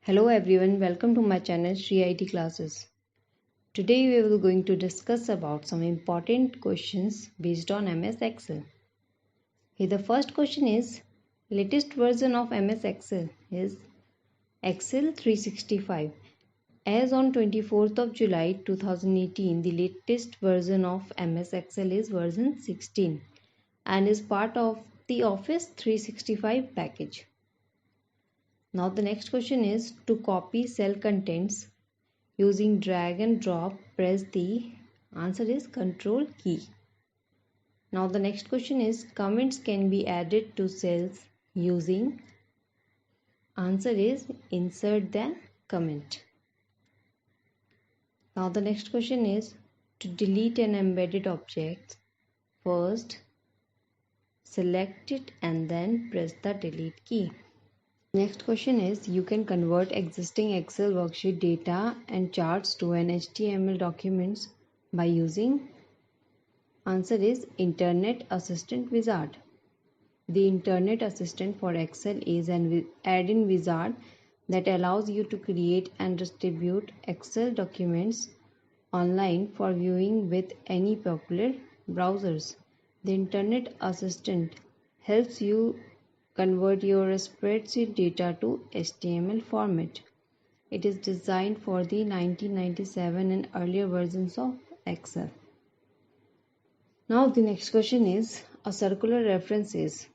Hello everyone, welcome to my channel Shri IT Classes. Today we will going to discuss about some important questions based on MS Excel. Here the first question is, latest version of MS Excel is Excel 365. As on 24th of July 2018, the latest version of MS Excel is version 16 and is part of the Office 365 package. Now the next question is, to copy cell contents using drag and drop, press the answer is control key. Now the next question is, comments can be added to cells using answer is insert then comment. Now the next question is, to delete an embedded object, first select it and then press the delete key. Next question is, you can convert existing Excel worksheet data and charts to an HTML documents by using answer is Internet Assistant Wizard. The Internet Assistant for Excel is an add-in wizard that allows you to create and distribute Excel documents online for viewing with any popular browsers. The Internet Assistant helps you convert your spreadsheet data to HTML format. It is designed for the 1997 and earlier versions of Excel. Now the next question is, a circular reference is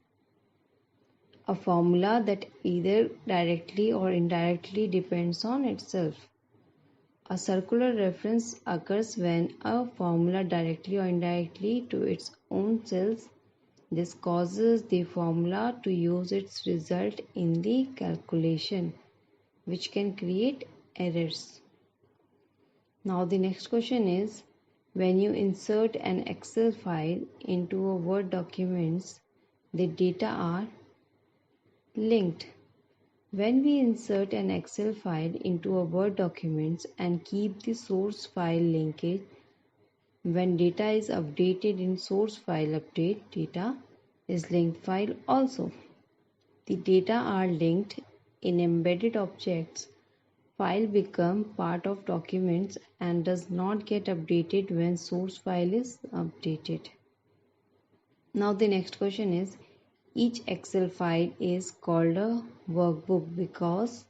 a formula that either directly or indirectly depends on itself. A circular reference occurs when a formula directly or indirectly to its own cells. This causes the formula to use its result in the calculation, which can create errors. Now the next question is, when you insert an Excel file into a Word document, the data are linked. When we insert an Excel file into a Word document and keep the source file linkage, when data is updated in source file update, data is linked file also. The data are linked in embedded objects. File become part of documents and does not get updated when source file is updated. Now the next question is, each Excel file is called a workbook because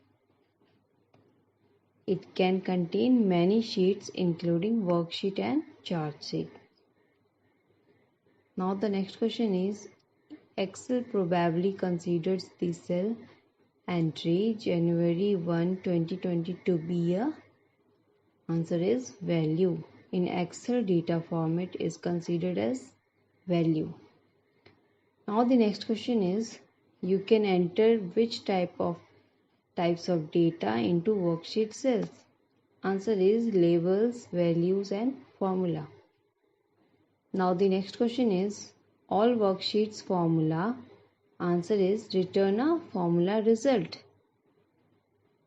it can contain many sheets including worksheet and chart sheet. Now the next question is, Excel probably considers the cell entry January 1, 2020 to be a answer is value. In Excel, data format is considered as value. Now the next question is, you can enter which types of data into worksheet cells. Answer is labels, values and formula. Now the next question is, all worksheets formula. Answer is return a formula result.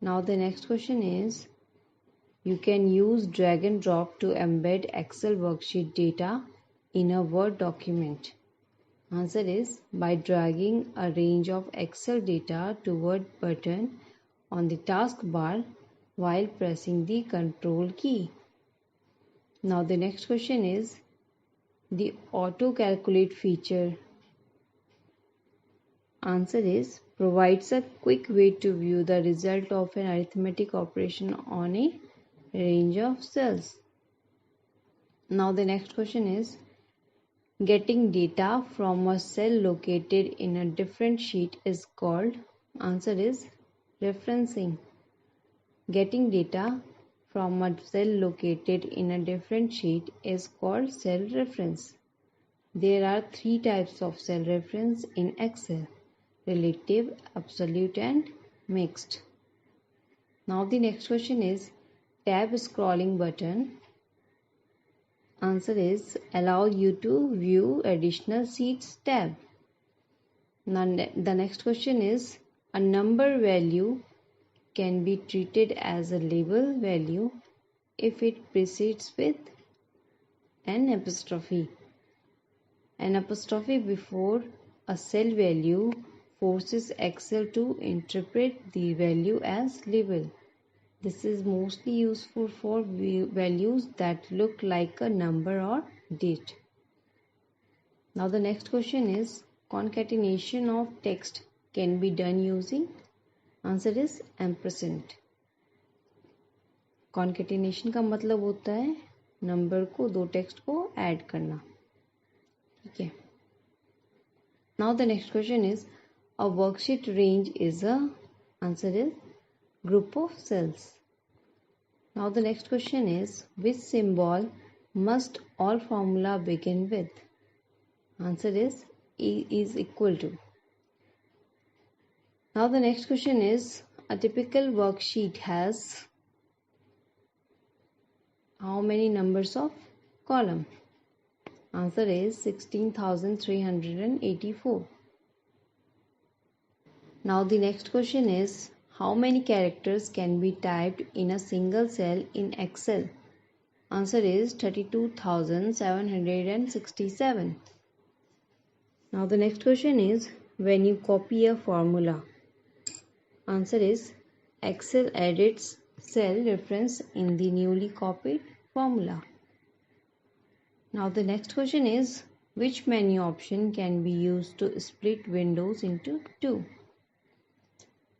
Now the next question is, you can use drag and drop to embed Excel worksheet data in a Word document. Answer is by dragging a range of Excel data to Word button on the taskbar while pressing the control key. Now the next question is, the auto calculate feature. Answer is provides a quick way to view the result of an arithmetic operation on a range of cells. Now the next question is, getting data from a cell located in a different sheet is called, answer is referencing. Getting data from a cell located in a different sheet is called cell reference. There are three types of cell reference in Excel: relative, absolute and mixed. Now the next question is, tab scrolling button. Answer is allow you to view additional sheets tab. Now the next question is, a number value can be treated as a label value if it precedes with an apostrophe. An apostrophe before a cell value forces Excel to interpret the value as label. This is mostly useful for values that look like a number or date. Now the next question is, concatenation of text can be done using? Answer is ampersand. Concatenation का मतलब होता है number को दो text को add करना. ठीक है. Now the next question is, a worksheet range is a, answer is group of cells. Now the next question is, which symbol must all formula begin with? Answer is E is equal to. Now the next question is, a typical worksheet has how many numbers of column? Answer is 16,384. Now the next question is, how many characters can be typed in a single cell in Excel? Answer is 32,767. Now the next question is, when you copy a formula? Answer is Excel edits cell reference in the newly copied formula. Now the next question is, which menu option can be used to split windows into two?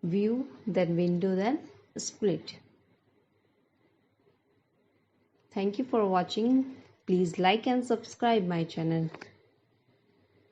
View, then window, then split. Thank you for watching. Please like and subscribe my channel.